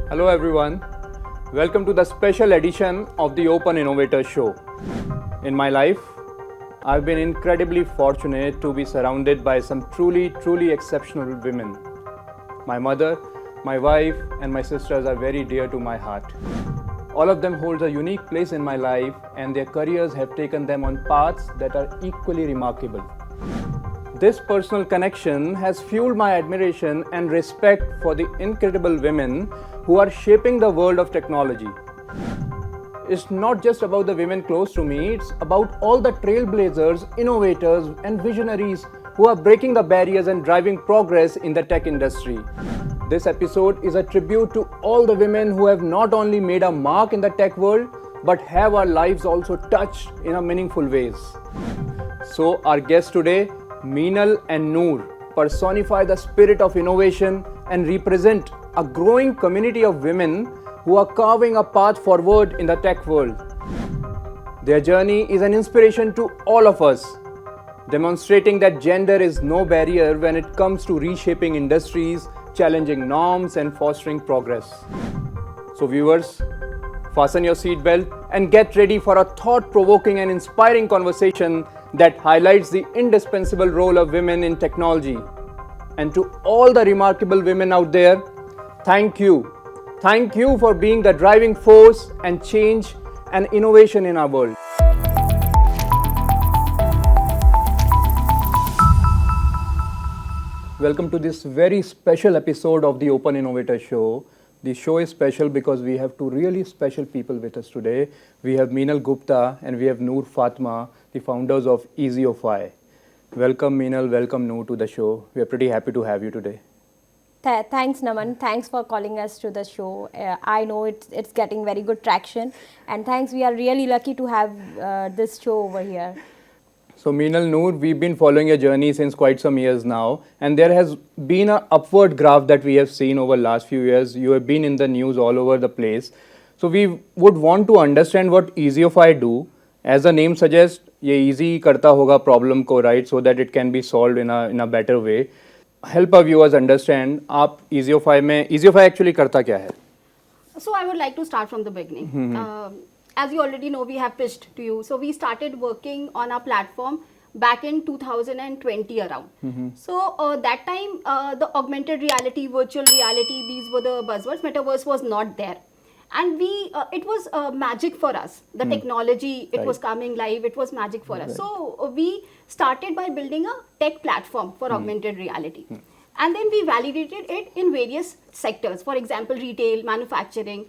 Hello everyone. Welcome to the special edition of the Open Innovators Show. In my life, I've been incredibly fortunate to be surrounded by some truly exceptional women. My mother, my wife, and my sisters are very dear to my heart. All of them hold a unique place in my life, and their careers have taken them on paths that are equally remarkable. This personal connection has fueled my admiration and respect for the incredible women who are shaping the world of technology. It's not just about the women close to me, it's about all the trailblazers, innovators, and visionaries who are breaking the barriers and driving progress in the tech industry. This episode is a tribute to all the women who have not only made a mark in the tech world, but have our lives also touched in a meaningful ways. So our guests today, Meenal and Noor, personify the spirit of innovation and represent a growing community of women who are carving a path forward in the tech world. Their journey is an inspiration to all of us, demonstrating that gender is no barrier when it comes to reshaping industries, challenging norms, and fostering progress. So viewers, fasten your seatbelt and get ready for a thought-provoking and inspiring conversation that highlights the indispensable role of women in technology. And to all the remarkable women out there, thank you. Thank you for being the driving force and change and innovation in our world. Welcome to this very special episode of the Open Innovator Show. The show is special because we have two really special people with us today. We have Meenal Gupta and we have Noor Fatma, the founders of EasyOFI. Welcome Meenal, welcome Noor to the show. We are pretty happy to have you today. Thanks, Naman. Thanks for calling us to the show. I know it's getting very good traction, and thanks. We are really lucky to have this show over here. So Meenal, Noor, we've been following your journey since quite some years now, and there has been an upward graph that we have seen over the last few years. You have been in the news all over the place. So we would want to understand what EasyOFI do. As the name suggests, ये easy करता होगा problem को, right, so that it can be solved in a better way. Help our viewers understand, आप EasyOFI में EasyOFI actually करता क्या है? So I would like to start from the beginning. As you already know, we have pitched to you. So we started working on our platform back in 2020 around. So that time, the augmented reality, virtual reality, these were the buzzwords. Metaverse was not there. And it was magic for us. The technology, it was coming live, it was magic for us. So we started by building a tech platform for augmented reality. And then we validated it in various sectors. For example, retail, manufacturing.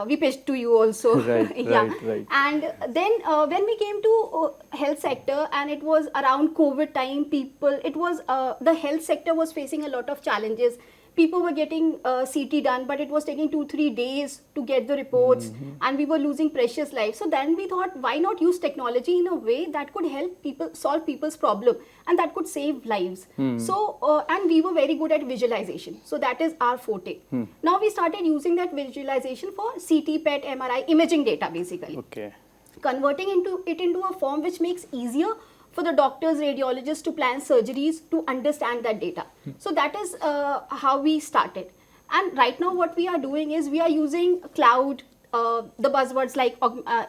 We pitched to you also. Right. And then when we came to health sector, and it was around COVID time, the health sector was facing a lot of challenges. People were getting CT done, but it was taking 2-3 days to get the reports, and we were losing precious lives. So then we thought, why not use technology in a way that could help people solve people's problem, and that could save lives. So, and we were very good at visualization. So that is our forte. Now we started using that visualization for CT, PET, MRI, imaging data basically. Okay. Converting it into a form which makes easier for the doctors, radiologists to plan surgeries, to understand that data. So that is how we started. And right now what we are doing is we are using cloud, the buzzwords like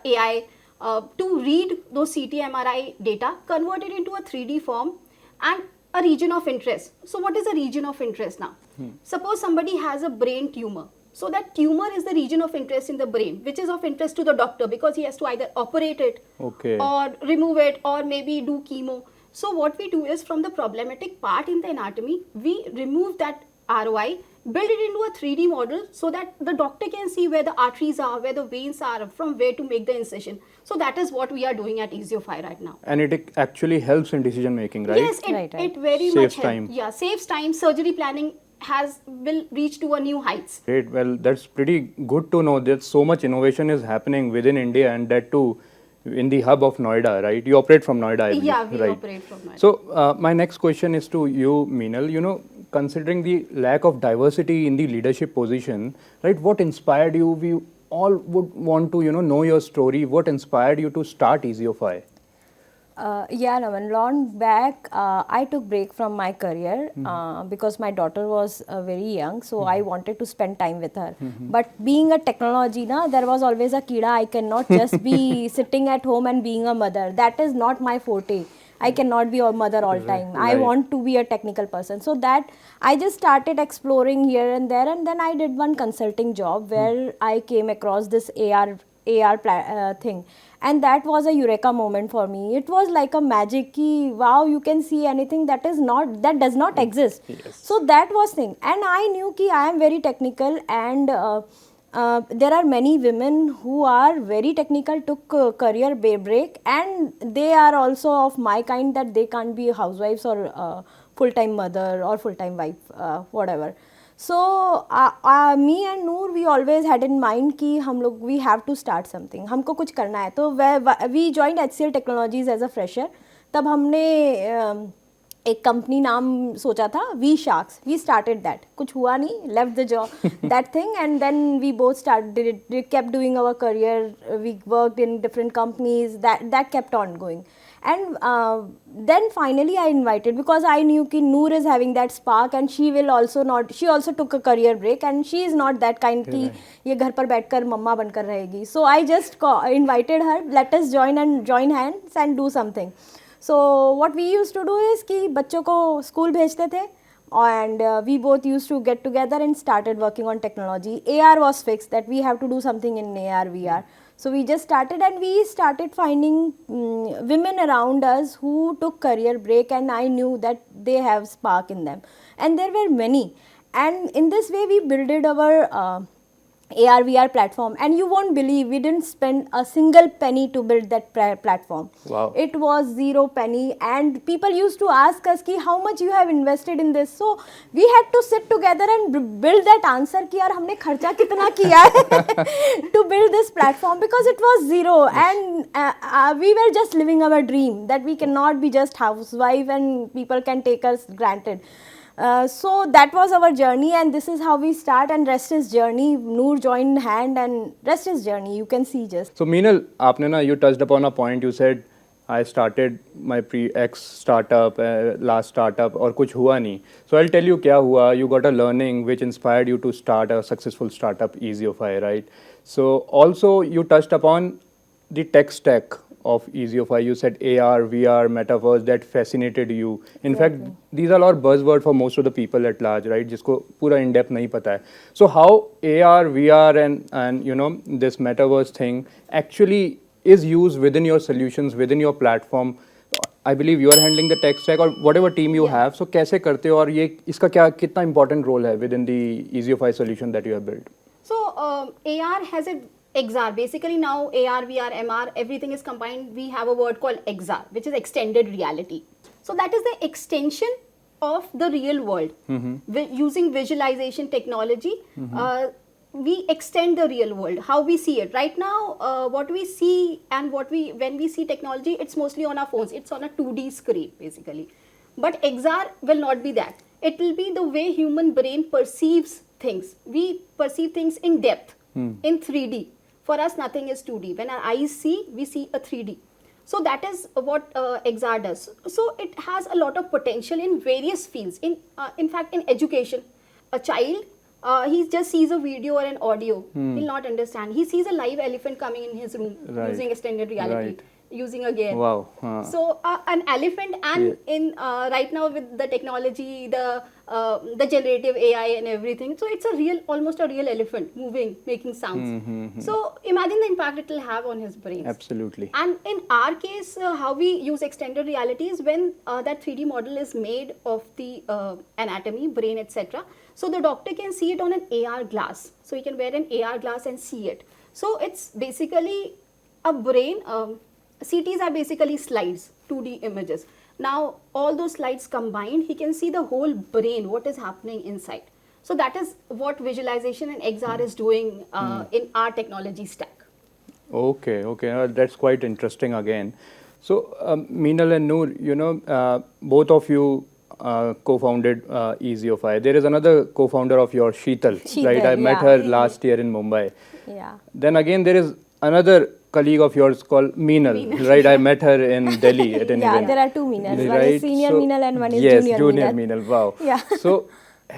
AI, to read those CT, MRI data, convert it into a 3D form and a region of interest. So what is a region of interest now? Suppose somebody has a brain tumor. So that tumor is the region of interest in the brain, which is of interest to the doctor because he has to either operate it or remove it or maybe do chemo. So what we do is, from the problematic part in the anatomy, we remove that ROI, build it into a 3D model so that the doctor can see where the arteries are, where the veins are, from where to make the incision. So that is what we are doing at EasyOFI right now. And it actually helps in decision making, right? Yes, it very saves much time. helps. Yeah, saves time. Surgery planning will reach to a new heights. Great. Well, that's pretty good to know that so much innovation is happening within India, and that too in the hub of Noida, right? You operate from Noida, I believe. Yeah, we operate from Noida. So my next question is to you, Meenal. You know, considering the lack of diversity in the leadership position, right? What inspired you? We all would want to, know your story. What inspired you to start EasyOFI? Yeah, Naman, long back, I took break from my career because my daughter was very young, so I wanted to spend time with her. But being a technology, there was always a kida. I cannot just be sitting at home and being a mother. That is not my forte. I cannot be a mother all time. I Right. want to be a technical person. So that I just started exploring here and there, and then I did one consulting job where I came across this thing, and that was a eureka moment for me. It was like a magic key. Wow, you can see anything that does not exist. Yes. So that was thing, and I knew ki I am very technical, and there are many women who are very technical, took career break, and they are also of my kind, that they can't be housewives or full-time mother or full-time wife, whatever. So me and Noor, we always had in mind कि हम लोग we have to start something, हमको कुछ करना है. तो we joined HCL Technologies as a fresher. तब हमने एक कंपनी नाम सोचा था, we sharks. We started that, कुछ हुआ नहीं, left the job that thing, and then we both started, kept doing our career. We worked in different companies. That kept on going. And then finally I invited, because I knew कि Noor is having that spark, and she also took a career break, and she is not that kind कि ये घर पर बैठकर मम्मा बनकर रहेगी. So I just invited her, let us join hands and do something. So what we used to do is कि बच्चों को स्कूल भेजते थे, and we both used to get together and started working on technology. AR was fixed that we have to do something in AR VR. So we just started, and we started finding women around us who took career break, and I knew that they have spark in them, and there were many. And in this way we built our AR VR platform, and you won't believe we didn't spend a single penny to build that platform. Wow. It was 0 penny, and people used to ask us ki how much you have invested in this. So we had to sit together and build that answer कि यार हमने खर्चा कितना किया है to build this platform, because it was zero. And we were just living our dream that we cannot be just housewife and people can take us granted. So that was our journey, and this is how we start, and rest is journey. Noor joined hand, and rest is journey. You can see just. So Meenal, आपने ना, you touched upon a point. You said I started my pre-X startup, last startup, और कुछ हुआ नहीं. So I'll tell you क्या हुआ. You got a learning which inspired you to start a successful startup, Easyofy, right? So also you touched upon the tech stack of Easyofy. You said AR, VR, Metaverse, that fascinated you. In fact, these are all buzzwords for most of the people at large, right? जिसको पूरा in depth नहीं पता है. So how AR, VR and you know this Metaverse thing actually is used within your solutions, within your platform. I believe you are handling the tech stack or whatever team you have. So कैसे करते हो, और ये इसका क्या कितना important role है within the Easyofy solution that you have built? So AR has a XR. Basically now AR, VR, MR, everything is combined. We have a word called XR, which is extended reality. So that is the extension of the real world. Using visualization technology, we extend the real world, how we see it. Right now, what we see and when we see technology, it's mostly on our phones. It's on a 2D screen, basically. But XR will not be that. It will be the way human brain perceives things. We perceive things in depth, in 3D. For us, nothing is 2D. When our eyes see, we see a 3D. So that is what XR does. So it has a lot of potential in various fields. In fact, in education, a child, he just sees a video or an audio. He'll not understand. He sees a live elephant coming in his room using extended reality. Using a gear. Wow. So an elephant, and in right now with the technology, the generative AI and everything, so it's almost a real elephant moving, making sounds. So imagine the impact it will have on his brain. Absolutely. And in our case, how we use extended reality is when that 3D model is made of the anatomy, brain, etc. So the doctor can see it on an AR glass. So he can wear an AR glass and see it. So it's basically a brain. CTs are basically slides, 2D images. Now, all those slides combined, he can see the whole brain, what is happening inside. So that is what visualization and XR is doing in our technology stack. Okay, that's quite interesting again. So, Meenal and Noor, you know, both of you co-founded Easyofy. There is another co-founder of yours, Sheetal, right? I met her last year in Mumbai. Yeah. Then again, there is another colleague of yours called Meenal, right? I met her in Delhi at an Yeah, event. there are two Meenals. One Right? is senior So- Meenal and one is yes, junior Meenal. Wow. Yeah. So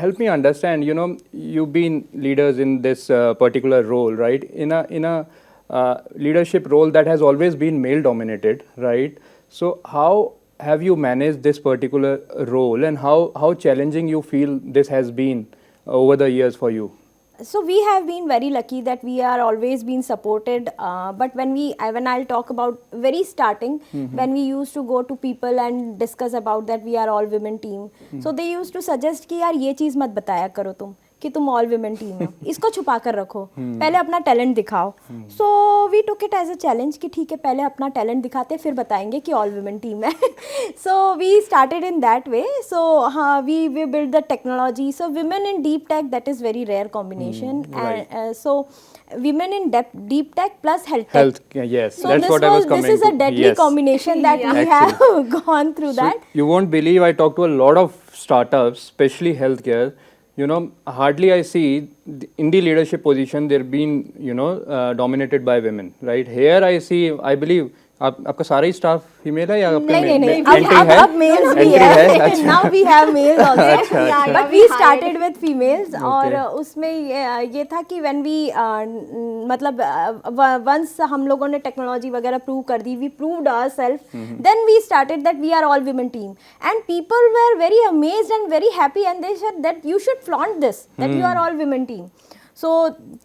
help me understand. You've been leaders in this particular role, right? In a leadership role that has always been male dominated, right? So how have you managed this particular role, and how challenging you feel this has been over the years for you? So we have been very lucky that we are always been supported, but when I'll talk about very starting, when we used to go to people and discuss about that we are all women team, so they used to suggest कि यार ये चीज़ मत बताया करो तुम कि तुम all women team हो, इसको छुपा कर रखो, पहले अपना टैलेंट दिखाओ. So we took it as a challenge कि ठीक है पहले अपना टैलेंट दिखाते फिर बताएंगे कि ऑल women team है. So we started in that way. So we built the technology. So women in deep tech, that is very rare combination. Right. And so women in deep tech plus health tech. Health, yes, So that's what I was coming this is a to. deadly Yes. combination that Yeah. we have gone through So that. you won't believe, I talk to a lot of startups, especially healthcare. Hardly I see in the leadership position they're being dominated by women, right? Here I see, I believe आपका सारा ही staff female है या आपका नहीं entry है? अब mails भी Entry है, है. अच्छा. Now we have males also. Yeah, But we we hired. started with females. और Okay. उसमें ये था कि when we मतलब once हम लोगों ने टेक्नोलॉजी वगैरह प्रूव कर दी, we proved ourselves, then we started that we are all women team, and people were very amazed and very happy, and they said that you should flaunt this, that you are all women team. So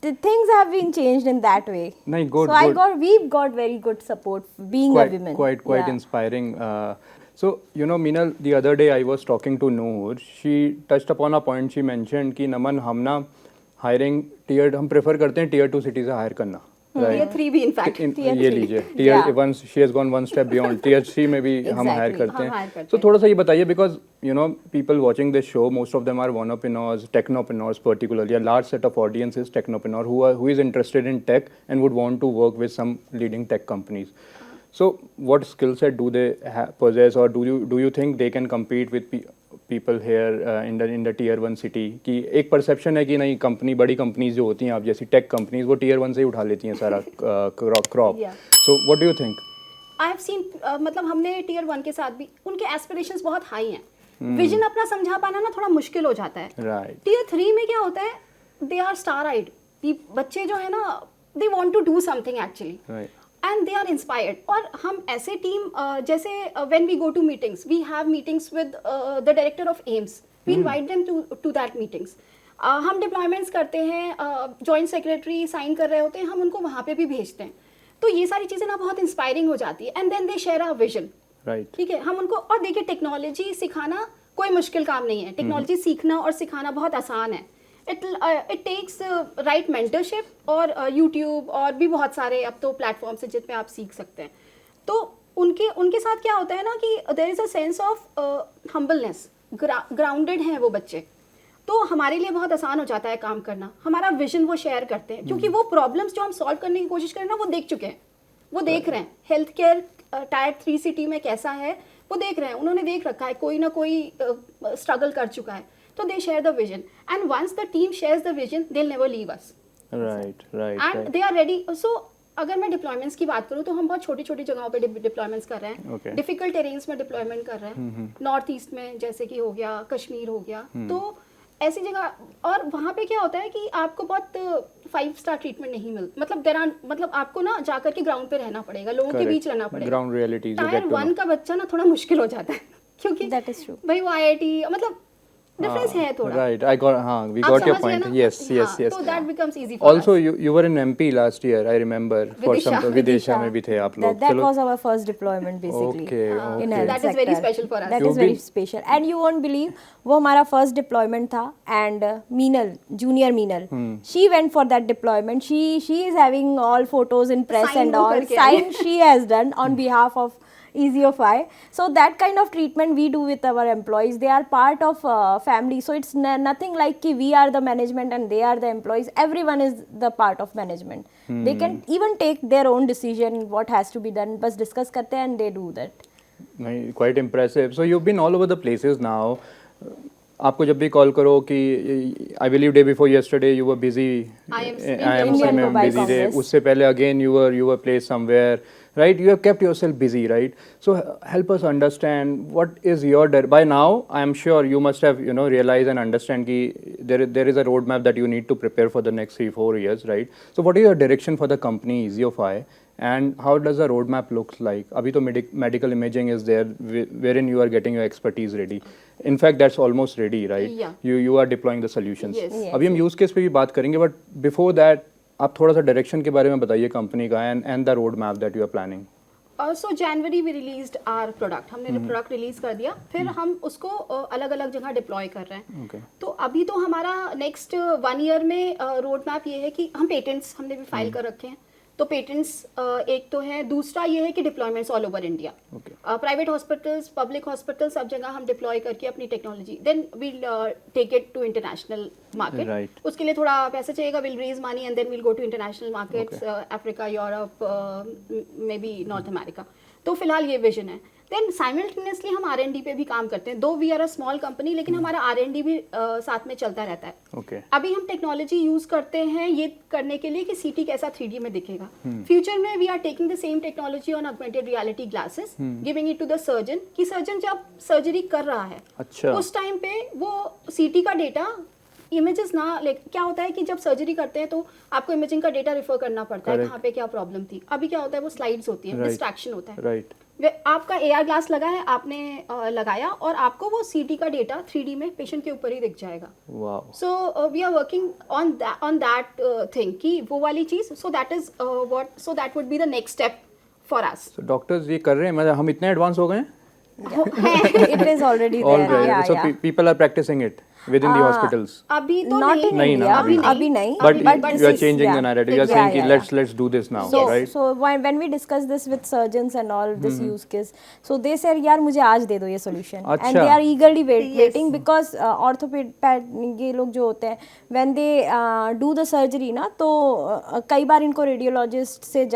the things have been changed in that way. नहीं, good, So good. we got very good support being a woman. Quite Yeah. inspiring. So Meenal, the other day I was talking to Noor. She touched upon a point. She mentioned कि नमन हम ना hiring हम prefer करते हैं tier 2 cities से hire करना. Right. Tier 3 भी in fact. Tier ये 3. लीजिए tier Yeah. once she has gone one step beyond tier 3 में भी हम Exactly. hire करते हम hire हैं. करते So हैं. थोड़ा सा ये बताइए, because people watching this show, most of them are entrepreneurs, technopreneurs particularly, a large set of audience is technopreneur who is interested in tech and would want to work with some leading tech companies. So what skill set do they possess, or do you think they can compete with people here in the tier 1 city? कि एक perception है कि नहीं, company बड़ी companies जो होती हैं आप जैसी टेक कंपनीज वो tier 1 से ही उठा लेती हैं सारा crop. Yeah. So what do you think? I have seen मतलब हमने tier 1 के साथ भी उनके aspirations बहुत हाई हैं. विजन अपना समझा पाना ना थोड़ा मुश्किल हो जाता है. Right. tier 3 में क्या होता है, दे आर स्टार आइड, बच्चे जो है ना they want to do something actually. Right. And they are inspired. और हम ऐसे टीम जैसे when we go to meetings, we have meetings with the director of AIMS. We invite them to that meetings. हम deployments करते हैं, joint secretary sign कर रहे होते हैं, हम उनको वहाँ पे भी भेजते हैं. तो ये सारी चीज़ें ना बहुत इंस्पायरिंग हो जाती है. And then they share our vision. Right. ठीक है, हम उनको, और देखिए टेक्नोलॉजी सिखाना कोई मुश्किल काम नहीं है. टेक्नोलॉजी सीखना और सिखाना बहुत आसान है. It takes right mentorship और YouTube और भी बहुत सारे अब तो प्लेटफॉर्म्स हैं जिन पे आप सीख सकते हैं. तो उनके साथ क्या होता है ना कि there is a sense of humbleness, grounded हैं वो बच्चे. तो हमारे लिए बहुत आसान हो जाता है काम करना. हमारा विजन वो शेयर करते हैं क्योंकि वो प्रॉब्लम्स जो हम सॉल्व करने की कोशिश कर रहे हैं ना वो देख चुके हैं, वो देख रहे हैं. हेल्थ केयर टायर 3 सिटी में कैसा है वो देख रहे हैं, उन्होंने देख रखा है, कोई ना कोई स्ट्रगल कर चुका है. So they share the vision, and once the team shares the vision, they'll never leave us. Right. And they are ready. So अगर मैं डिप्लॉयमेंट्स की बात करूँ तो हम बहुत छोटी छोटी जगहों पे डिप्लॉयमेंट्स कर रहे हैं. Okay. डिफिकल्ट टेरेन्स में डिप्लॉयमेंट कर रहे हैं. नॉर्थ ईस्ट में जैसे कि हो गया, कश्मीर हो गया. तो ऐसी जगह, और वहाँ पे क्या होता है कि आपको बहुत 5-star ट्रीटमेंट नहीं मिलता. मतलब आपको ना जाकर के ग्राउंड पे रहना पड़ेगा, लोगों के बीच रहना पड़ेगा. Ground realities you tyre get to 1 know. का बच्चा ना थोड़ा मुश्किल हो जाता है क्योंकि That is true. भाई वो IIT मतलब डिफरेंस है थोड़ा. Right. We आप got your समझ रहे हैं point. ना? Yes. तो that becomes easy for Also, us. you were in MP last year, I remember. For some Vidisha. Vidisha में भी थे आप लोग. That चलो. was our first deployment basically. Okay. In okay. health That is very sector. special for us. That You've is very been- special. And you won't believe, वो हमारा first deployment था, and Meenal, junior Meenal, she went for that deployment. She is having all photos in press Sign and वो all. करके आई. Sign she has done on behalf of EasyOFI. So that kind of treatment we do with our employees. They are part of family. So it's nothing like कि we are the management and they are the employees. Everyone is the part of management. They can even take their own decision what has to be done. बस discuss करते हैं and they do that. Quite impressive. So you've been all over the places now. आपको जब भी call करो कि I believe day before yesterday you were busy, IMC Indian में Mobile busy थे, Congress. उससे पहले again you were place somewhere, right? You have kept yourself busy, right? So help us understand what is your by now I am sure you must have realized and understand ki there is a roadmap that you need to prepare for the next 3-4 years, right? So what is your direction for the company EasyOfI, and how does the roadmap looks like? Abhi to medical imaging is there, wherein you are getting your expertise ready. In fact that's almost ready, right? Yeah. You are deploying the solutions. Yes. Yes, अभी हम use case पे भी बात करेंगे, but before that आप थोड़ा सा direction के बारे में बताइए कंपनी का and the road map that you are planning. So January we released our product, हमने प्रोडक्ट रिलीज कर दिया, फिर हम उसको अलग अलग जगह डिप्लॉय कर रहे हैं. Okay. तो अभी तो हमारा नेक्स्ट 1 ईयर में रोड मैप ये है कि हम पेटेंट्स हमने भी फाइल कर रखे हैं. तो पेटेंट्स एक तो है, दूसरा ये है कि deployments all over India, private hospitals, public hospitals, सब जगह हम डिप्लॉय करके अपनी technology, then we'll take it to international market. Right. उसके लिए थोड़ा पैसा चाहिएगा, will raise money and then will go to international markets, Africa, Europe, maybe North America. तो फिलहाल ये विजन है. देन साइमल्टेनियसली हम R&D पे भी काम करते हैं. Though we are a small company, लेकिन हमारा R&D भी साथ में चलता रहता है. Okay. अभी हम टेक्नोलॉजी यूज करते हैं ये करने के लिए कि सीटी कैसा 3D में दिखेगा. फ्यूचर में we are taking the same technology on augmented reality glasses, giving it to the surgeon, कि सर्जन जब सर्जरी कर रहा है अच्छा. उस टाइम पे वो सीटी का डेटा इमेजेस ना क्या होता है कि जब सर्जरी करते हैं तो आपको इमेजिंग का डेटा रेफर करना पड़ता है, कहाँ पे क्या प्रॉब्लम थी. अभी क्या होता है, वो स्लाइड्स होती है, डिस्ट्रैक्शन होता है. राइट. आपका AR ग्लास लगा है, आपने लगाया और आपको वो सीटी का डेटा 3D में पेशेंट के ऊपर ही दिख जाएगा. Wow. So we are working on that thing कि वो वाली चीज, so that is what, so that would be the next step for us. So doctors ये कर रहे हैं, मतलब हम इतने एडवांस हो गए हैं. It is already there. Already. Yeah, So yeah. people are practicing it within the hospitals. अभी तो Not in नहीं ना, India. अभी अभी नहीं. But this you are is- changing yeah. the narrative. You are Yeah, saying कि yeah, let's do this now, So, right? so when we discuss this with surgeons and all this use case, so they said यार मुझे आज दे दो ये solution, अच्छा. and they are eagerly waiting because orthoped ये लोग जो होते हैं when they do the surgery ना, तो कई बार इनको radiologist से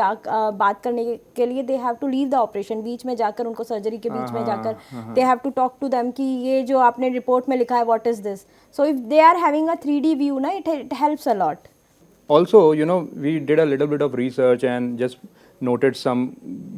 बात करने के लिए they have to leave the operation, बीच में जाकर उनको surgery के बीच में जाकर they have to talk to them कि ये जो आपने report में लिखा है what is this. So if they are having a 3D view ना, it helps a lot. Also, we did a little bit of research and just noted some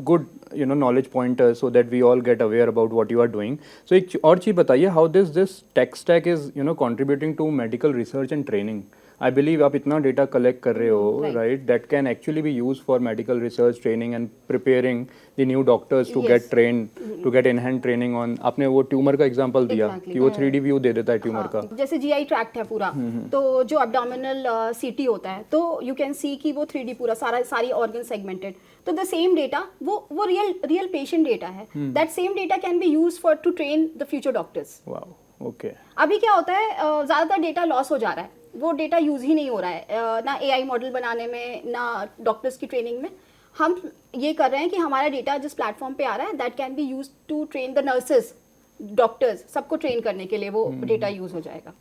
good, knowledge pointers so that we all get aware about what you are doing. So एक और चीज़ बताइए, how this tech stack is, contributing to medical research and training. I believe आप इतना data collect कर रहे हो, right? That can actually be used for medical research, training and preparing the new doctors to get trained, to get in-hand training on. आपने वो tumour का example दिया कि वो 3D व्यू दे देता है ट्यूमर का. जैसे GI ट्रैक्ट है पूरा, तो जो एब्डोमिनल CT होता है, तो यू कैन सी कि वो 3D पूरा सारी ऑर्गन सेगमेंटेड. तो द सेम डेटा वो रियल पेशेंट डेटा है. That same data can be used for to train the future doctors. Wow. Okay. अभी क्या होता है, ज़्यादातर डेटा लॉस हो जा रहा है, वो डेटा यूज ही नहीं हो रहा है, ना AI मॉडल बनाने में, ना डॉक्टर्स की ट्रेनिंग में. हम ये कर रहे हैं कि हमारा डेटा जिस प्लेटफॉर्म पे आ रहा है that can be use to train the nurses, doctors, सबको ट्रेन करने के लिए वो डेटा यूज हो जाएगा.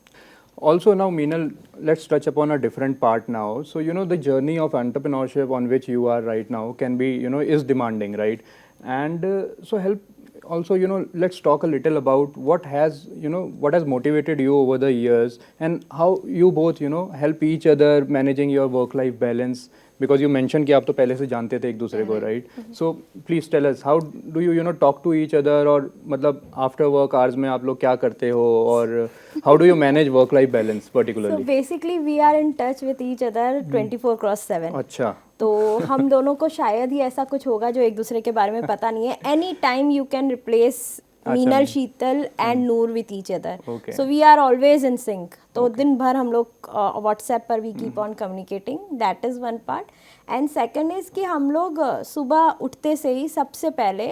Also now, Meenal, let's touch upon a different part now. So, the journey of entrepreneurship on which you are right now can be, is demanding, right? And so also, let's talk a little about what has motivated you over the years and how you both, help each other managing your work-life balance. Because you mentioned कि आप तो पहले से जानते थे एक दूसरे को, right? So please tell us, how do you talk to each other, और मतलब after work hours में आप लोग क्या करते हो, और how do you manage work-life balance particularly? So basically we are in touch with each other 24/7. अच्छा. तो हम दोनों को शायद ही ऐसा कुछ होगा जो एक दूसरे के बारे में पता नहीं है. Any time you can replace Meenal, Sheetal and Noor with each other. So we are always in sync. तो दिन भर हम लोग व्हाट्सएप पर we keep on communicating. That is one part. And second is कि हम लोग सुबह उठते से ही सबसे पहले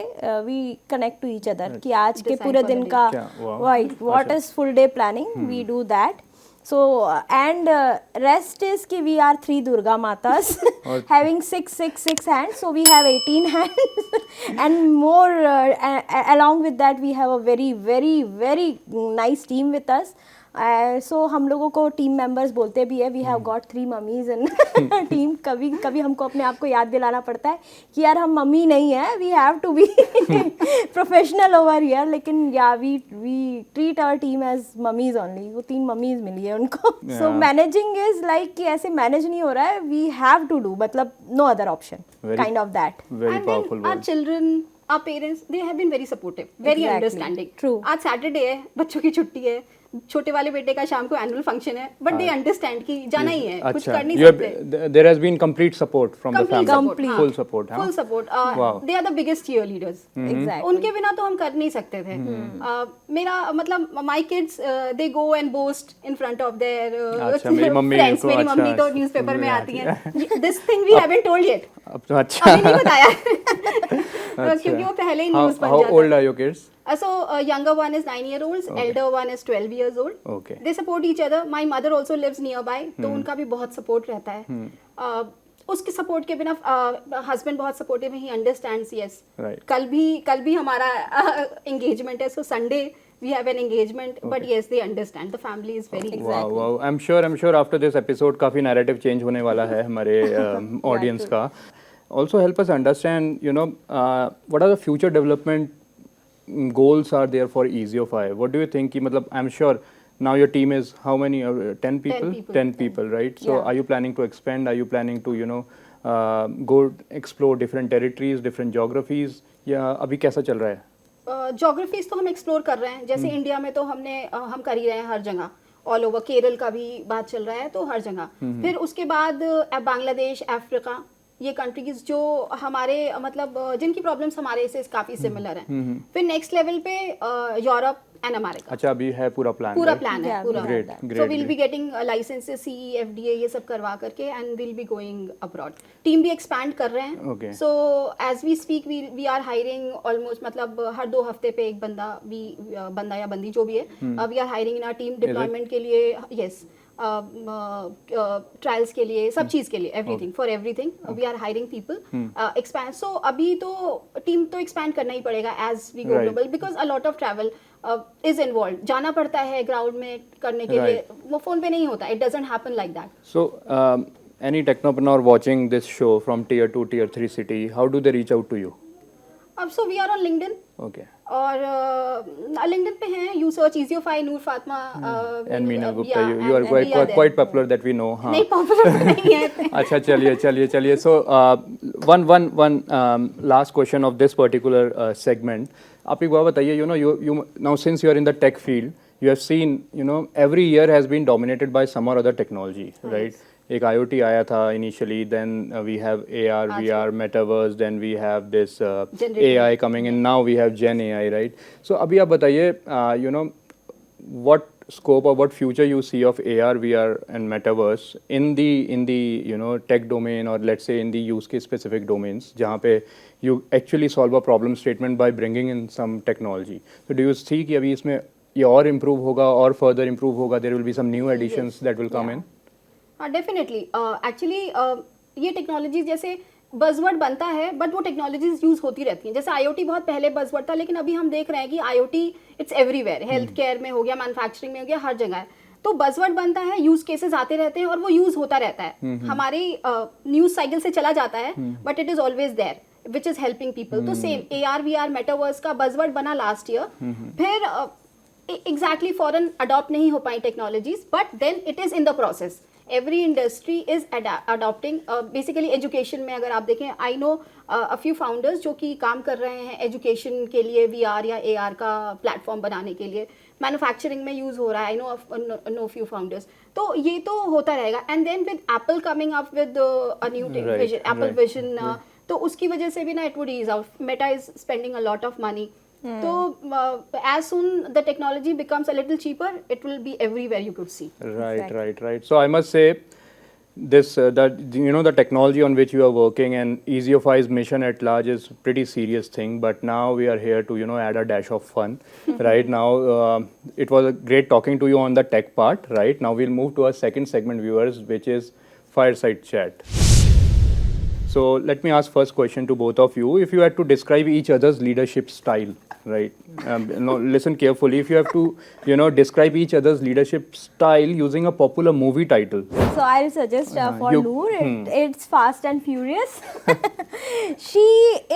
we connect to each other कि आज के पूरे दिन का what is full day planning, we do that. So and rest is कि we are 3 Durga Matas having 6 hands, so we have 18 hands and more along with that we have a very nice team with us सो हम लोगों को team members बोलते भी है we have got 3 mummies in team. कभी कभी हमको अपने आप को याद दिलाना पड़ता है कि यार हम मम्मी नहीं है, we have to be professional over here. लेकिन या we treat our team as mummies only. वो 3 मम्मीज मिली है उनको. सो मैनेजिंग इज लाइक कि ऐसे मैनेज नहीं हो रहा है, वी हैव टू डू, मतलब no other option, kind of that. Very And powerful then our word. children, our parents, they have been very supportive, very Exactly. understanding. True. आज Saturday है, बच्चों की छुट्टी है, छोटे वाले बेटे का शाम को एनुअल फंक्शन है, बट दे अंडरस्टैंड कि जाना ही है, कुछ कर नहीं सकते. There has been complete support from the Complete family. support, हाँ. Full support. Full support. Wow. They are the biggest cheerleaders. Exactly. उनके बिना तो हम कर नहीं सकते थे. मेरा मतलब my kids they go and boast in front of their अच्छा, मेरी मम्मी friends. को मेरी अच्छा, मम्मी तो न्यूज़पेपर में आती हैं. This thing we haven't told yet. अब तो अच्छा. अभी नहीं बताया. क्योंकि वो पहले ही न्यूज़ बन How जाता old are your kids? So younger one is 9-year-olds, elder one is 12 years old. Okay. They support each other. My mother also lives nearby, तो उनका भी बहुत सपोर्ट रहता है. उसके सपोर्ट के बिना हस्बैंड बहुत सपोर्टिव है. He understands. Yes, Right. कल भी हमारा एंगेजमेंट है. So Sunday we have an engagement, but yes, they understand. The family is very Wow, wow. I'm sure after this episode काफी narrative change होने वाला है हमारे audience का. Also help us understand, what are the future development goals are there for EasyOfI? What do you think? कि मतलब I'm sure now your team is how many? 10 people? 10 people, right? So Yeah. are you planning to expand? Are you planning to go explore different territories, different geographies? या अभी कैसा चल रहा है? Geographies तो हम एक्सप्लोर कर रहे हैं. जैसे इंडिया में तो हम कर ही रहे हैं हर जगह. ऑल ओवर केरल का भी बात चल रहा है, तो हर जगह. फिर उसके बाद बांग्लादेश, अफ्रीका, ये कंट्रीज जो हमारे मतलब जिनकी प्रॉब्लम्स हमारे से काफी सिमिलर हैं. फिर नेक्स्ट लेवल पे यूरोप एंड अमेरिका. अच्छा, अभी है पूरा प्लान. पूरा right? प्लान है. Yeah, पूरा. Great, great, so will be great. Getting licenses, CE, FDA ये सब करवा करके, and will be going abroad. Team भी एक्सपैंड कर रहे हैं. Okay. So as we speak we are hiring almost, मतलब हर 2 हफ्ते पे एक बंदा या बंदी जो भी है, we are hiring in our team deployment के लिए. यस, ट्रायल्स के लिए, सब चीज के लिए, everything for everything we are hiring people. Expand. So अभी तो टीम तो एक्सपैंड करना ही पड़ेगा as we go Right. Global, because a lot of travel is involve. जाना पड़ता है ग्राउंड में करने के लिए. वो फोन पे नहीं होता. It doesn't happen like that. So, any technopreneur watching this show from tier 2, tier 3 city, how do they reach out to you? अब so we are on LinkedIn, Okay. और लिंक्डइन पे हैं. You search EasyOfI, Noor Fatima And Meena Gupta, you are quite popular that we know. हाँ. नहीं, popular नहीं है. अच्छा, चलिए. So, one last question of this particular segment. आप एक बात बताइए, you now since you are in the tech field, you have seen, every year has been dominated by some or other technology, right? एक IoT आया था initially, then we have AR, VR, Metaverse, then we have this Generative AI coming in, now we have Gen AI, right? So अभी आप बताइए, what scope or what future you see of AR, VR and Metaverse in the tech domain, or let's say in the use case specific domains जहाँ पे you actually solve a problem statement by bringing in some technology. So do you see कि अभी इसमें ये और improve होगा और further improve होगा, there will be some new additions that will come in? Definitely. Actually ये टेक्नोलॉजी जैसे बजवर्ड बनता है, बट वो टेक्नोलॉजीज यूज होती रहती हैं. जैसे IoT बहुत पहले बजवर्ड था, लेकिन अभी हम देख रहे हैं कि IoT it's everywhere. Health care में हो गया, मैन्युफैक्चरिंग में हो गया, हर जगह है. तो बजवर्ड बनता है, यूज केसेस आते रहते हैं और वो यूज होता रहता है. हमारी न्यूज साइकिल से चला जाता है, but it is always there, which is helping people. तो सेम AR, VR, मेटावर्स का बजवर्ड बना लास्ट ईयर. फिर एग्जैक्टली फॉरन अडॉप्ट नहीं हो पाई technologies, but then it is in the process. Every industry is adopting. Basically education में अगर आप देखें, I know a few founders जो कि काम कर रहे हैं एजुकेशन के लिए VR या AR का प्लेटफॉर्म बनाने के लिए. मैन्युफैक्चरिंग में यूज हो रहा है. I know few founders. तो ये तो होता रहेगा. And then with Apple coming up with a new vision, Apple vision, तो उसकी वजह से भी ना it would ease out. Meta is spending a lot of money. So as soon the technology becomes a little cheaper, it will be everywhere you could see. Right. So I must say this that the technology on which you are working and EasyOfI's mission at large is pretty serious thing. But now we are here to add a dash of fun. Right now, it was great talking to you on the tech part. Right now we'll move to our second segment, viewers, which is Fireside Chat. So let me ask first question to both of you. If you had to describe each other's leadership style, right? No, listen carefully. If you have to, describe each other's leadership style using a popular movie title. So I'll suggest for you- Noor, it's Fast and Furious. She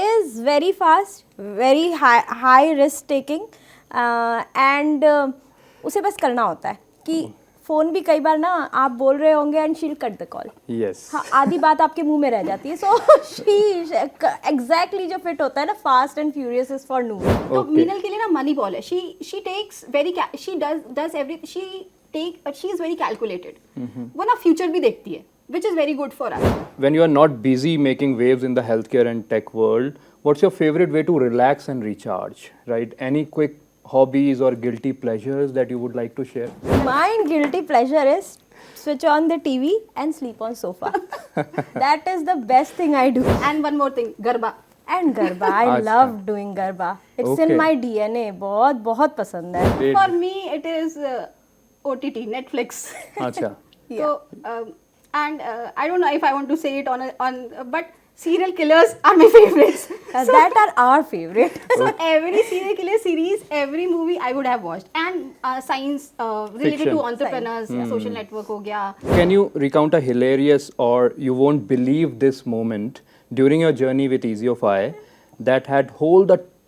is very fast, very high risk taking, and उसे बस करना होता है कि phone भी कई बार ना आप बोल रहे होंगे and she'll cut the call. Yes. हाँ, आधी बात आपके मुंह में रह जाती है. सो शी एग्जैक्टली जो फिट होता है ना fast and furious is for Noor. तो Okay. मीनल के लिए ना मनी बॉल है. She takes very she does every she is very calculated. वो ना फ्यूचर भी देखती है, which is very good for us. When you are not busy making waves in the healthcare and tech world, what's your favorite way to relax and recharge, right? Any quick hobbies or guilty pleasures that you would like to share? My guilty pleasure is switch on the TV and sleep on sofa. That is the best thing I do. And one more thing, Garba. And Garba, I Achha. love doing Garba. It's Okay. in my DNA. बहुत बहुत पसंद है. Great. For me, it is OTT, Netflix. Acha. So, and I don't know if I want to say it but serial killers are my favorites. That are our favorite. So every serial killer series, every movie I would have watched. And science related Fiction. to entrepreneurs, social network हो गया. Can you recount a hilarious or you won't believe this moment during your journey with Easy of I that had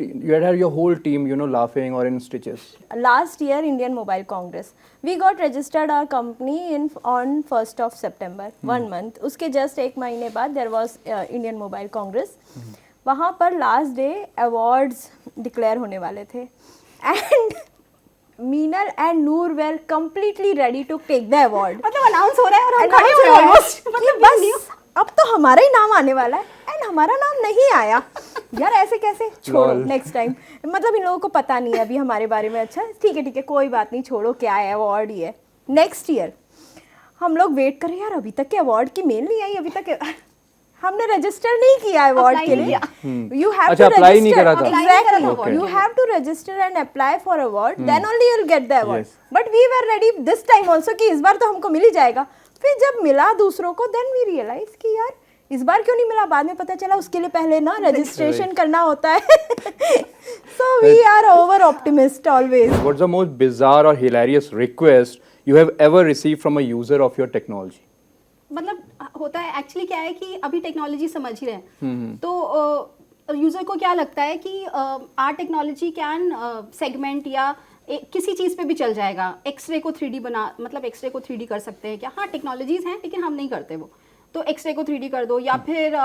you had your whole team, laughing or in stitches? Last year, Indian Mobile Congress. We got registered our company on 1st of September, 1 month. उसके just एक महीने बाद there was Indian Mobile Congress. वहाँ पर last day awards declare होने वाले थे. And Meenal and Noor were completely ready to take the award. मतलब अनाउंस हो रहा है और हम Announce खड़े हुए हो रहा है almost. कि मतलब बस अब तो हमारा ही नाम आने वाला है एंड हमारा नाम नहीं आया. यार ऐसे कैसे, छोड़ो Lol. Next time. मतलब इन लोगों को पता नहीं है अभी हमारे बारे में. अच्छा ठीक है कोई बात नहीं, छोड़ो क्या है अवार्ड ही है. नेक्स्ट ईयर हम लोग वेट कर रहे हैं यार अभी तक के अवार्ड की मेल नहीं आई. अभी तक हमने रजिस्टर नहीं किया अवार्ड Apply के नहीं लिए. किया. यू हैव अच्छा, टू apply नहीं करा था. Apply नहीं करा था एग्जैक्टली award यू के लिए. Have to register and apply for award, then only you will get the award. Yes. But we were ready this time also कि इस बार तो हमको मिल ही जाएगा. फिर जब मिला दूसरों को देन वी रियलाइज कि यार इस बार क्यों नहीं मिला. बाद में पता चला उसके लिए पहले ना रजिस्ट्रेशन करना होता है. So we are over optimist always. What's the most bizarre or hilarious request you have ever received from a user of your technology? मतलब होता है एक्चुअली क्या है कि अभी टेक्नोलॉजी समझ ही रहे हैं. तो यूजर को क्या लगता है कि आर टेक्नोलॉजी कैन सेगमेंट या किसी चीज़ पे भी चल जाएगा. एक्सरे को 3D मतलब एक्सरे को 3D कर सकते हैं क्या. हाँ टेक्नोलॉजीज हैं लेकिन हम नहीं करते वो. तो एक्सरे को 3D कर दो या फिर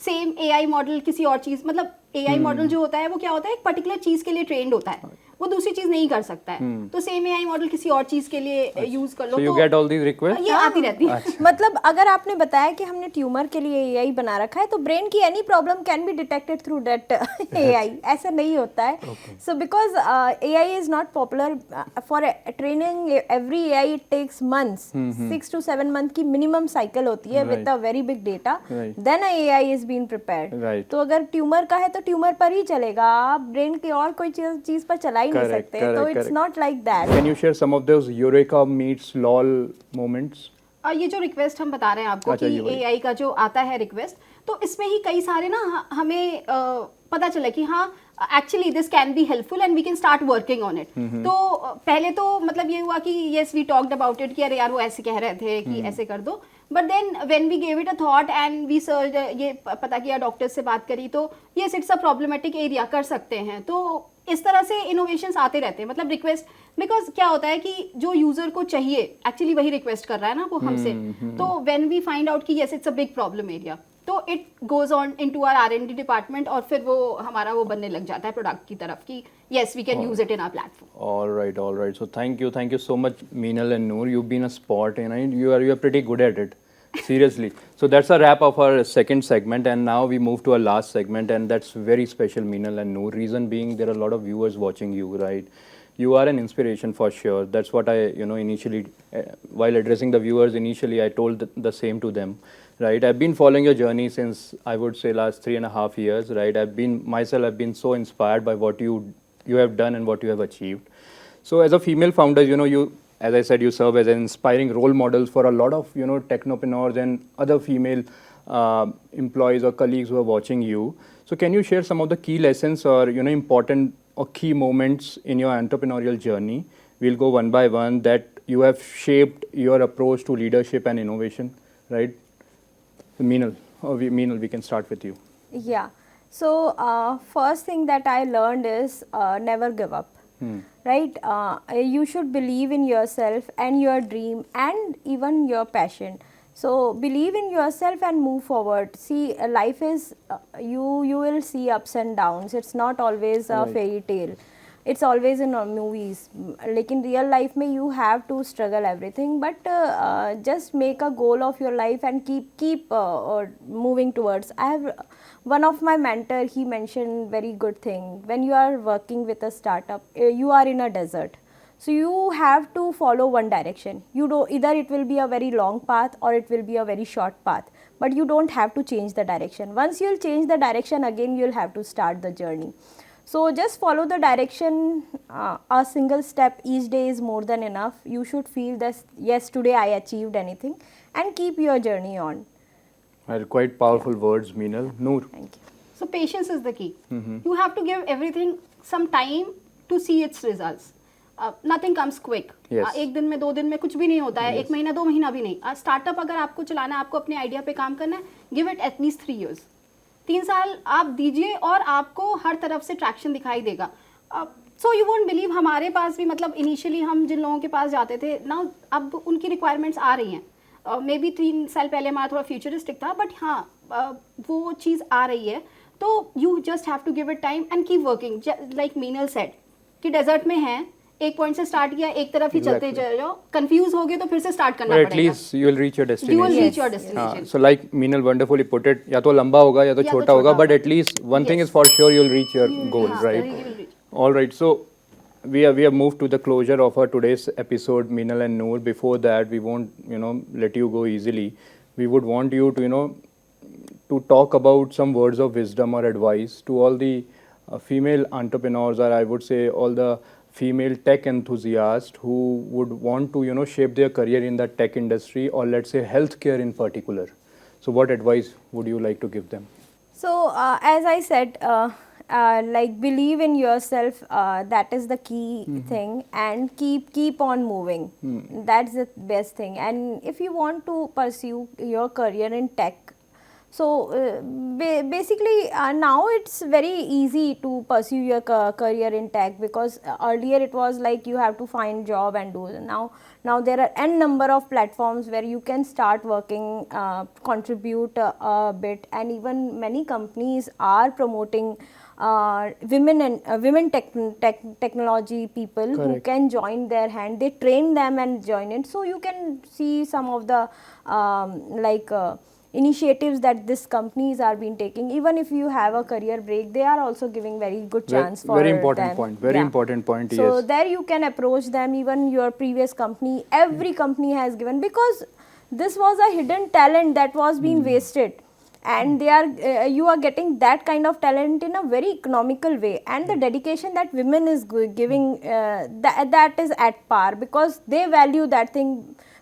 सेम AI मॉडल किसी और चीज़. मतलब AI मॉडल जो होता है वो क्या होता है एक पर्टिकुलर चीज़ के लिए ट्रेंड होता है, वो दूसरी चीज़ नहीं कर सकता है. तो सेम AI मॉडल किसी और चीज़ के लिए यूज़ कर लो. So you get all these requests? ये आती रहती है. मतलब अगर आपने बताया कि हमने ट्यूमर के लिए AI बना रखा है तो ब्रेन की any problem can be detected through that AI. ऐसा नहीं होता है. So because AI is not popular for training every AI it takes months. 6 to 7 month की मिनिमम साइकिल होती है with a very big data. Then AI is been prepared. Right. तो अगर tumour का है तो ट्यूमर पर ही चलेगा. आप ब्रेन की और कोई चीज पर चला ही नहीं Correct, सकते. तो correct, it's correct. Not like that. Can you share some of those Eureka meets LOL moments? ये जो रिक्वेस्ट हम बता रहे हैं आपको अच्छा, कि ये वही. AI का जो आता है रिक्वेस्ट, तो इसमें ही कई सारे ना हमें पता चला कि हाँ actually this can be helpful and we can start working on it. तो पहले तो मतलब ये हुआ कि yes we talked about it कि अरे यार वो ऐसे कह रहे थे कि ऐसे कर दो. But then when we gave it a thought and we search ये पता किया, डॉक्टर से बात करी, तो yes it's a problematic area, कर सकते हैं. तो इस तरह से इनोवेशंस आते रहते हैं. मतलब रिक्वेस्ट बिकॉज क्या होता है कि जो यूजर को चाहिए एक्चुअली वही रिक्वेस्ट कर रहा है ना वो हमसे. तो व्हेन वी फाइंड आउट कि yes it's a big problem area, तो it goes on into our R&D department और फिर वो हमारा वो बनने लग जाता है प्रोडक्ट की तरफ कि yes we can use it in our platform. All right. So thank you so much, Meenal and Noor. You've been a sport, and you are pretty good at it. Seriously. So that's a wrap of our second segment, and now we move to our last segment, and that's very special, Meenal and Noor. Reason being, there are a lot of viewers watching you, right? You are an inspiration for sure. That's what I, initially, while addressing the viewers, initially I told the same to them, right? I've been following your journey since, I would say, last 3.5 years, right? I've been so inspired by what you have done and what you have achieved. So as a female founder, you, as I said, you serve as an inspiring role model for a lot of, technopreneurs and other female employees or colleagues who are watching you. So can you share some of the key lessons or important or key moments in your entrepreneurial journey? We'll go one by one that you have shaped your approach to leadership and innovation, right? Meenal, we can start with you. Yeah. So first thing that I learned is never give up. Right? You should believe in yourself and your dream and even your passion. So believe in yourself and move forward. See, life is you will see ups and downs. It's not always a Right. fairy tale. It's always in movies. Like in real life, may you have to struggle everything, but just make a goal of your life and keep moving towards. I have one of my mentor. He mentioned very good thing. When you are working with a startup, you are in a desert. So you have to follow one direction. You do either it will be a very long path or it will be a very short path. But you don't have to change the direction. Once you'll change the direction again, you'll have to start the journey. So just follow the direction. A single step each day is more than enough. You should feel that yes, today I achieved anything, and keep your journey on. Well, quite powerful words, Meenal. Noor. Thank you. So patience is the key. You have to give everything some time to see its results. Nothing comes quick. Yes. एक दिन में 2 दिन में कुछ भी नहीं होता है. Yes. 1 महीना 2 महीना भी नहीं. स्टार्टअप अगर आपको चलाना है, आपको अपने आइडिया पे काम करना है, गिव इट एटलीस्ट 3 years. 3 साल आप दीजिए और आपको हर तरफ से ट्रैक्शन दिखाई देगा. सो यू वोंट बिलीव, हमारे पास भी मतलब इनिशियली हम जिन लोगों के पास जाते थे ना, अब उनकी रिक्वायरमेंट्स आ रही हैं. मे बी 3 साल पहले हमारा थोड़ा फ्यूचरिस्टिक था, बट हाँ वो चीज़ आ रही है. तो you just have to give it time and keep working. Like Meenal said कि डेजर्ट में हैं, एक पॉइंट से स्टार्ट किया, एक तरफ ही चलते जाओ, कंफ्यूज हो गए तो फिर से स्टार्ट करना पड़ेगा. At least you will reach your destination. You will reach your हाँ, destination. so like Meenal wonderfully put it, या तो लंबा होगा या तो छोटा होगा, but at least one thing is for sure you'll reach your goal, right? You will reach. All right, so we have moved to the closure of our today's episode, Meenal and Noor. Before that, we won't let you go easily. We would want you to to talk about some words of wisdom or advice to all the female entrepreneurs, or I would say all the female tech enthusiasts who would want to shape their career in the tech industry, or let's say healthcare in particular. So what advice would you like to give them? So as I said, like believe in yourself. That is the key thing, and keep on moving. That's the best thing. And if you want to pursue your career in tech, so basically now it's very easy to pursue your career in tech, because earlier it was like you have to find job and do. Now there are n number of platforms where you can start working, contribute a bit, and even many companies are promoting women and women technology people who Correct. can join their hand. They train them and join it. So you can see some of the initiatives that these companies are been taking. Even if you have a career break, they are also giving very good chance for very important them. point. Very important point. So Yes. there you can approach them. Even your previous company, every company has given, because this was a hidden talent that was being wasted, and they are you are getting that kind of talent in a very economical way, and the dedication that women is giving, that is at par, because they value that thing,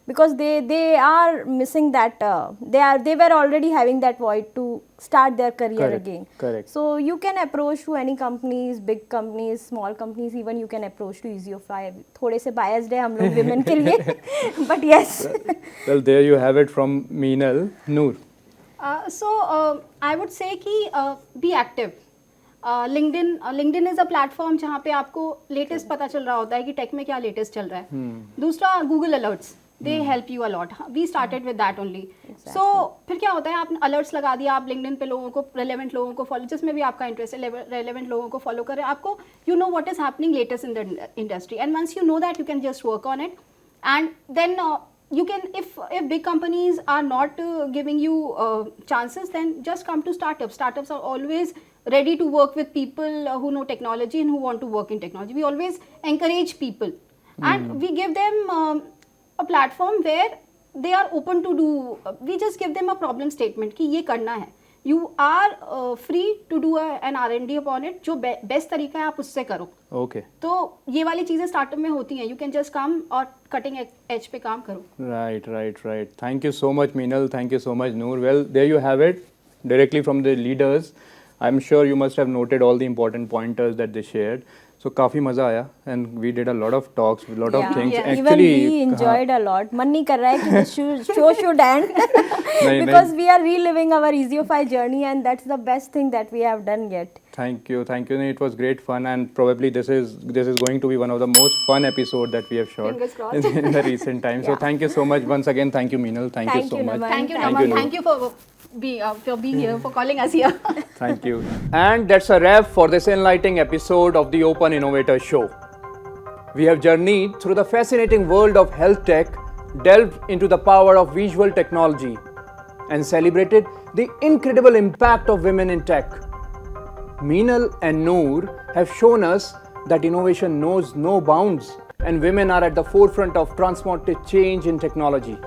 because they are missing that they were already having that void to start their career Correct, again. correct. So you can approach to any companies, big companies, small companies, even you can approach to Easiofy. थोड़े से biased है हम लोग women के लिए, but yes. Well, there you have it from Meenal. Noor. So I would say कि be active. LinkedIn is a platform जहाँ पे आपको लेटेस्ट पता चल रहा होता है कि टेक में क्या लेटेस्ट चल रहा है. दूसरा Google alerts, they help you a lot. We started with that only. So फिर क्या होता है, आपने अलर्ट्स लगा दिया, आप LinkedIn पे लोगों को, रेलेवेंट लोगों को फॉलो, जिसमें भी आपका इंटरेस्ट है, रेलेवेंट लोगों को फॉलो करें. आपको you know what is happening latest in the industry, and once you know that, you can just work on it, and then you can, if big companies are not giving you chances, then just come to startups. Startups are always ready to work with people who know technology and who want to work in technology. We always encourage people, and we give them a platform where they are open to do. We just give them a problem statement कि ये करना है. you are free to do an R&D upon it. जो best तरीका है आप उससे करो. Okay. तो ये वाली चीज़ें स्टार्टअप में होती हैं. You can just come और cutting edge पे काम करो. Right. Thank you so much, Meenal. Thank you so much, Noor. Well, there you have it, directly from the leaders. I'm sure you must have noted all the important pointers that they shared. So काफी मजा आया, and we did a lot of talks, a lot of things. Yeah. Even we enjoyed a lot. मन नहीं कर रहा है कि the show should end because we are reliving our EasyOfy journey, and that's the best thing that we have done yet. Thank you. It was great fun, and probably this is going to be one of the most fun episode that we have shot Fingers crossed. in the recent times. So thank you so much once again. Thank you, Meenal. Thank you so much. Naman. Thank you, Thank Naman. you, Thank you for being here, for calling us here. Thank you. And that's a wrap for this enlightening episode of the Open Innovator Show. We have journeyed through the fascinating world of health tech, delved into the power of visual technology, and celebrated the incredible impact of women in tech. Meenal and Noor have shown us that innovation knows no bounds, and women are at the forefront of transformative change in technology.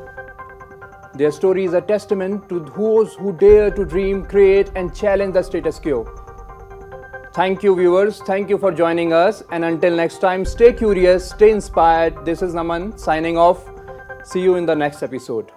Their story is a testament to those who dare to dream, create, and challenge the status quo. Thank you, viewers. Thank you for joining us. And until next time, stay curious, stay inspired. This is Naman signing off. See you in the next episode.